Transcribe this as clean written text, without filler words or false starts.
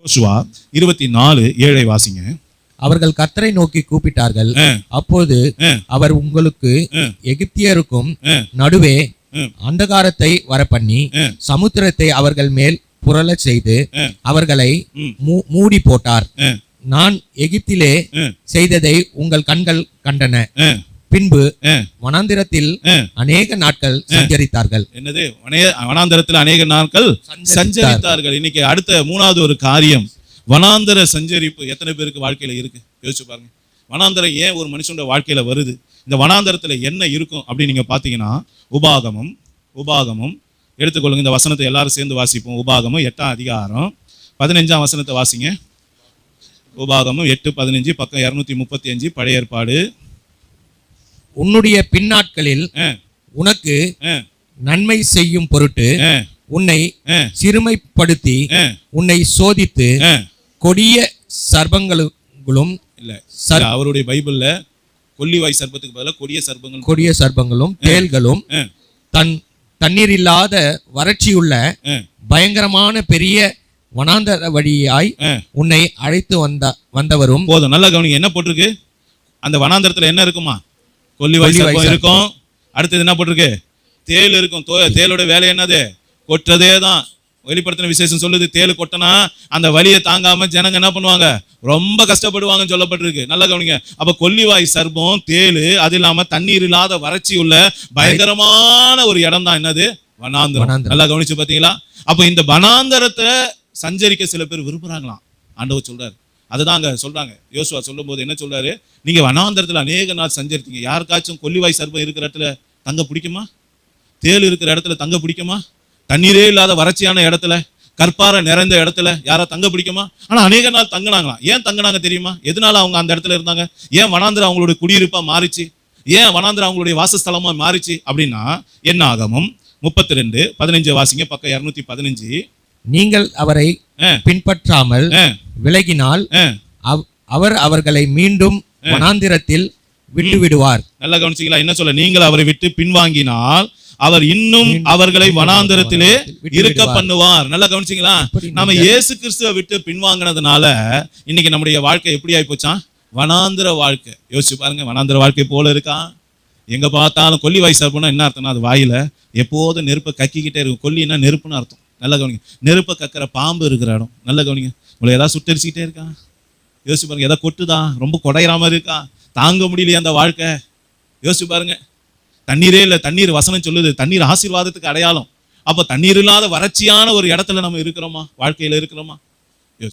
யோசுவா 24:7 வாசிங்க. அவர்கள் கர்த்தரை நோக்கி கூப்பிட்டார்கள். அப்போது அவர் உங்களுக்கு எகிப்தியருக்கும் நடுவே அந்தகாரத்தை வரப்பண்ணி சமுத்திரத்தை அவர்கள் மேல் புரளச் செய்து அவர்களை மூடி போட்டார். நான் எகிப்திலே செய்ததை உங்கள் கண்கள் கண்டன. பின்பு வனாந்திரத்தில் அநேக நாட்கள் சஞ்சரித்தார்கள். என்னது? வனாந்திரத்தில் அநேக நாட்கள் சஞ்சரித்தார்கள். இன்னைக்கு அடுத்த மூணாவது ஒரு காரியம், வனாந்தர சஞ்சரிப்பு எத்தனை பேருக்கு வாழ்க்கையில இருக்கு? யோசிச்சு பாருங்க. வனாந்தரம் ஏன் ஒரு மனுஷனோட வாழ்க்கையில வருது? இந்த வனாந்தரத்துல என்ன இருக்கும் அப்படின்னு நீங்க பாத்தீங்கன்னா, உபாகமம் எடுத்துக்கொள்ளுங்க. இந்த வசனத்தை எல்லாரும் சேர்ந்து வாசிப்போம். உபாகமம் 8ஆம் அதிகாரம் 15ஆம் வசனத்தை வாசிங்க. உபாகமம் 8:15, பக்கம் 235, பழைய ஏற்பாடு. உன்னுடைய பின்னாட்களில் உனக்கு நன்மை செய்யும் பொருட்டு உன்னை சிறுமைப்படுத்தி உன்னை சோதித்து கொடிய சர்ப்பங்களும் அவருடைய பைபிள்ல கொல்லிவாய் சர்ப்பத்துக்கு பதிலாக கொடிய சர்ப்பங்களும் தேள்களும் தண்ணீர் இல்லாத வறட்சியுள்ள பயங்கரமான பெரிய வனாந்தர வழியாய் உன்னை அழைத்து வந்தவரும். போதும், நல்லா கவனிங்க. என்ன போட்டிருக்கு? அந்த வனாந்தரத்துல என்ன இருக்குமா? கொல்லிவாய் சர்ப்பம் இருக்கும். அடுத்தது என்ன போட்டிருக்கு? தேள் இருக்கும். தேளோட வேலை என்னது? கொட்டுறதே தான். வெளிப்படுத்தின விசேஷம் சொல்லுது, தேள் கொட்டினா அந்த வலியை தாங்காம ஜனங்க என்ன பண்ணுவாங்க? ரொம்ப கஷ்டப்படுவாங்கன்னு சொல்லப்பட்டிருக்கு. நல்லா கவனிங்க. அப்ப கொல்லிவாய் சர்ப்பம், தேள், அது இல்லாம தண்ணீர் இல்லாத வறட்சி உள்ள பயங்கரமான ஒரு இடம் தான் என்னது? வனாந்தரம். நல்லா கவனிச்சு பாத்தீங்களா? அப்ப இந்த வனாந்தரத்தை சஞ்சரிக்க சில பேர் விரும்புறாங்களாம். ஆண்டவர் சொல்றாரு. அதுதான் அங்க சொல்றாங்க. யோசுவா சொல்லும் போது என்ன சொல்றாரு? நீங்க வனாந்தரத்துல அநேக நாள் சஞ்சரித்தீங்க. யாருக்காச்சும் கொல்லிவாய் சர்ப்பம் இருக்கிற இடத்துல தங்க பிடிக்குமா? தேள் இருக்கிற இடத்துல தங்க பிடிக்குமா? தண்ணீரே இல்லாத வறட்சியான இடத்துல, கற்பாறை நிறைந்த இடத்துல யாரா தங்க பிடிக்குமா? ஆனா அநேக நாள் தங்கினாங்களாம். ஏன் தங்கினாங்க தெரியுமா? எதனால அவங்க அந்த இடத்துல இருந்தாங்க? ஏன் வனாந்திரம் அவங்களுடைய குடியிருப்பா மாறிச்சு? ஏன் வனாந்திரம் அவங்களுடைய வாசஸ்தலமா மாறிச்சு அப்படின்னா, என்னாகமம் 32:15 வாசிங்க, பக்கம் 215. நீங்கள் அவரை பின்பற்றாமல் விலகினால் அவர் அவர்களை மீண்டும் வனாந்திரத்தில் விட்டு விடுவார். நல்லா கவனிச்சீங்களா? என்ன சொல்ல? நீங்கள் அவரை விட்டு பின்வாங்கினால் அவர் இன்னும் அவர்களை வனாந்தரத்திலே இருக்க பண்ணுவார். நல்லா கவனிச்சீங்களா? நாம இயேசு கிறிஸ்துவை விட்டு பின்வாங்கினதுனால இன்னைக்கு நம்முடைய வாழ்க்கை எப்படி ஆகி போச்சான்? வனாந்திர வாழ்க்கை. யோசிச்சு பாருங்க. வனாந்திர வாழ்க்கை போல இருக்கா? எங்க பார்த்தாலும் கொல்லிவாய் சர்ப்பம்னா என்ன அர்த்தம்னா, அது வாயில எப்போதும் நெருப்பை கக்கிக்கிட்டே இருக்கும். கொல்லின்னா நெருப்புன்னு அர்த்தம். நல்லா கவனிங்க. நெருப்பை கக்கிற பாம்பு இருக்கிற இடம். நல்லா கவனிங்க. உங்களை ஏதாவது சுட்டரிச்சுக்கிட்டே இருக்கா? யோசிச்சு பாருங்க. ஏதாவது கொட்டுதா? ரொம்ப கொடையிற மாதிரி இருக்கா? தாங்க முடியலையா அந்த வாழ்க்கை? யோசிச்சு பாருங்க. தண்ணீரே இல்லை. தண்ணீர் வசனம் சொல்லுது, தண்ணீர் ஆசீர்வாதத்துக்கு அடையாளம். அப்ப தண்ணீர் இல்லாத வறட்சியான ஒரு இடத்துல நம்ம இருக்கிறோமா? வாழ்க்கையில இருக்கிறோமா?